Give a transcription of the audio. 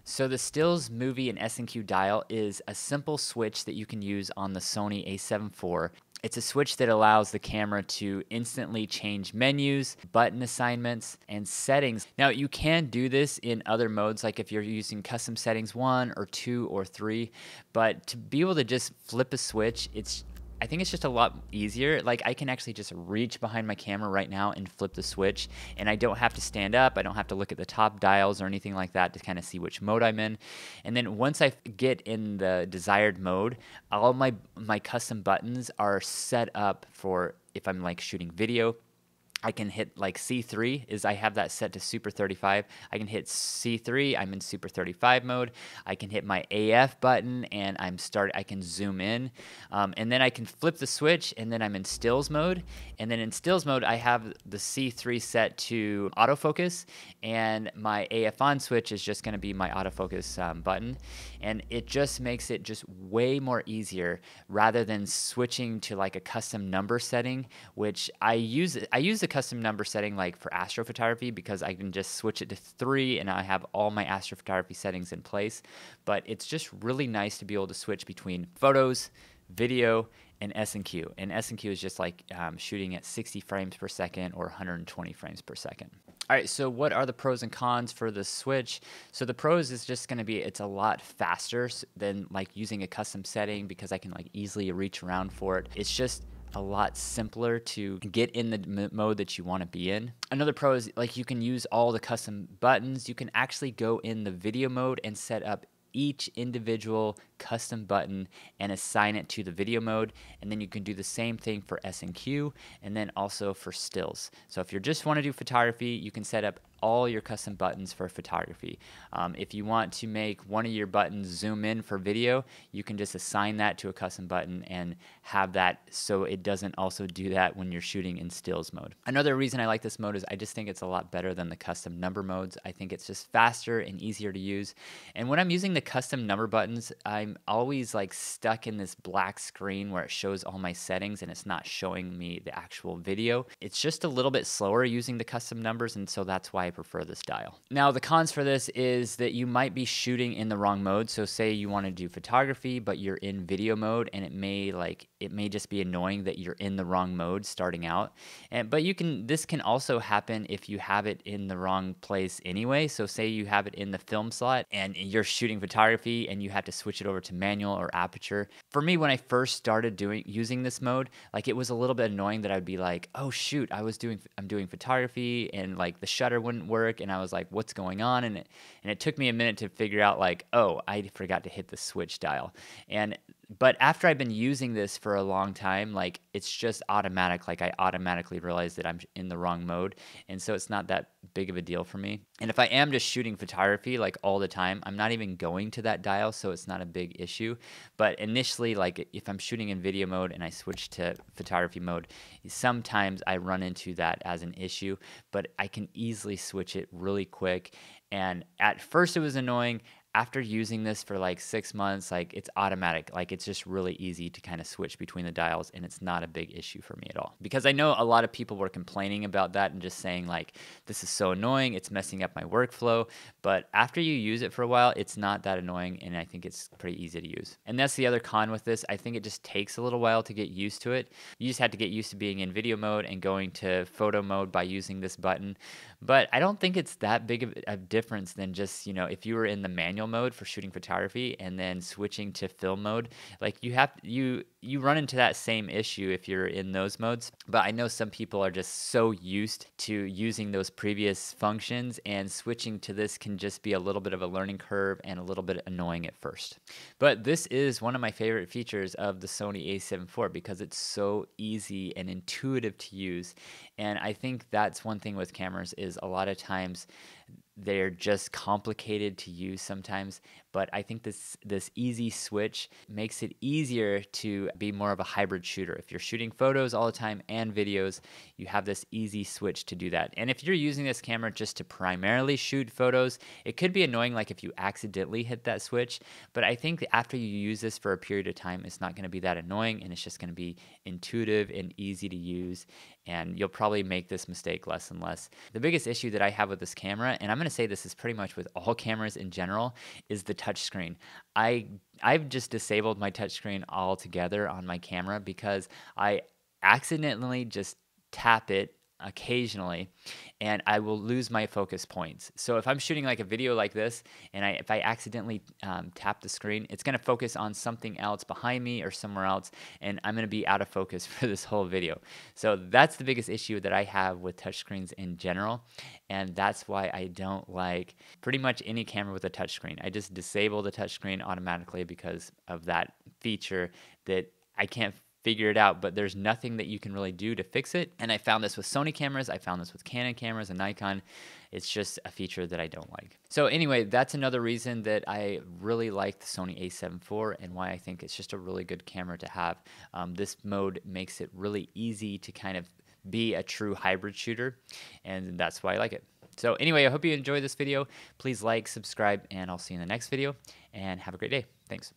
So the stills, movie, and S&Q dial is a simple switch that you can use on the Sony A7 IV. It's a switch that allows the camera to instantly change menus, button assignments, and settings. Now, you can do this in other modes, like if you're using custom settings 1 or 2 or 3, but to be able to just flip a switch, I think it's just a lot easier. Like I can actually just reach behind my camera right now and flip the switch, and I don't have to stand up. I don't have to look at the top dials or anything like that to kind of see which mode I'm in. And then once I get in the desired mode, all my custom buttons are set up for if I'm like shooting video. I can hit like C3 is I have that set to Super 35. I can hit C3, I'm in Super 35 mode. I can hit my AF button and I can zoom in. And then I can flip the switch and then I'm in stills mode. And then in stills mode, I have the C3 set to autofocus and my AF on switch is just gonna be my autofocus button. And it just makes it just way more easier rather than switching to like a custom number setting, which I use the custom number setting like for astrophotography because I can just switch it to 3 and I have all my astrophotography settings in place. But it's just really nice to be able to switch between photos, video, and S&Q. And S&Q is just like shooting at 60 frames per second or 120 frames per second. All right, so what are the pros and cons for the switch? So the pros is just gonna be it's a lot faster than like using a custom setting because I can like easily reach around for it. It's just a lot simpler to get in the mode that you want to be in. Another pro is like you can use all the custom buttons. You can actually go in the video mode and set up each individual custom button and assign it to the video mode, and then you can do the same thing for S&Q and then also for stills. So if you just want to do photography, you can set up all your custom buttons for photography. If you want to make one of your buttons zoom in for video, you can just assign that to a custom button and have that so it doesn't also do that when you're shooting in stills mode. Another reason I like this mode is I just think it's a lot better than the custom number modes. I think it's just faster and easier to use. And when I'm using the custom number buttons, I'm always like stuck in this black screen where it shows all my settings and it's not showing me the actual video. It's just a little bit slower using the custom numbers, and so that's why I prefer this dial. Now the cons for this is that you might be shooting in the wrong mode. So say you want to do photography but you're in video mode, and it may just be annoying that you're in the wrong mode starting out. But this can also happen if you have it in the wrong place anyway. So say you have it in the film slot and you're shooting photography and you have to switch it over to manual or aperture. For me, when I first started using this mode, like it was a little bit annoying that I'd be like, oh shoot, I'm doing photography and like the shutter wouldn't work, and I was like, what's going on? And it took me a minute to figure out like, oh, I forgot to hit the switch dial. But after I've been using this for a long time, like it's just automatic. Like I automatically realize that I'm in the wrong mode. And so it's not that big of a deal for me. And if I am just shooting photography like all the time, I'm not even going to that dial, so it's not a big issue. But initially, like if I'm shooting in video mode and I switch to photography mode, sometimes I run into that as an issue, but I can easily switch it really quick. And at first it was annoying. After using this for like 6 months, like it's automatic. Like it's just really easy to kind of switch between the dials, and it's not a big issue for me at all. Because I know a lot of people were complaining about that and just saying like, this is so annoying, it's messing up my workflow. But after you use it for a while, it's not that annoying, and I think it's pretty easy to use. And that's the other con with this. I think it just takes a little while to get used to it. You just have to get used to being in video mode and going to photo mode by using this button. But I don't think it's that big of a difference than just, if you were in the manual mode for shooting photography and then switching to film mode, like you run into that same issue if you're in those modes. But I know some people are just so used to using those previous functions, and switching to this can just be a little bit of a learning curve and a little bit annoying at first. But this is one of my favorite features of the Sony A7 IV because it's so easy and intuitive to use. And I think that's one thing with cameras is a lot of times they're just complicated to use sometimes, but I think this easy switch makes it easier to be more of a hybrid shooter. If you're shooting photos all the time and videos, you have this easy switch to do that. And if you're using this camera just to primarily shoot photos, it could be annoying like if you accidentally hit that switch, but I think after you use this for a period of time, it's not going to be that annoying, and it's just going to be intuitive and easy to use. and you'll probably make this mistake less and less. The biggest issue that I have with this camera, and I'm going to say this is pretty much with all cameras in general, is the touchscreen. I've just disabled my touchscreen altogether on my camera because I accidentally just tap it occasionally and I will lose my focus points. So if I'm shooting like a video like this and if I accidentally tap the screen, it's going to focus on something else behind me or somewhere else, and I'm going to be out of focus for this whole video. So that's the biggest issue that I have with touchscreens in general, and that's why I don't like pretty much any camera with a touchscreen. I just disable the touchscreen automatically because of that feature that I can't figure it out, but there's nothing that you can really do to fix it. And I found this with Sony cameras, I found this with Canon cameras and Nikon. It's just a feature that I don't like. So anyway, that's another reason that I really like the Sony A7 IV and why I think it's just a really good camera to have. This mode makes it really easy to kind of be a true hybrid shooter, and that's why I like it. So anyway, I hope you enjoyed this video. Please like, subscribe, and I'll see you in the next video, and have a great day. Thanks.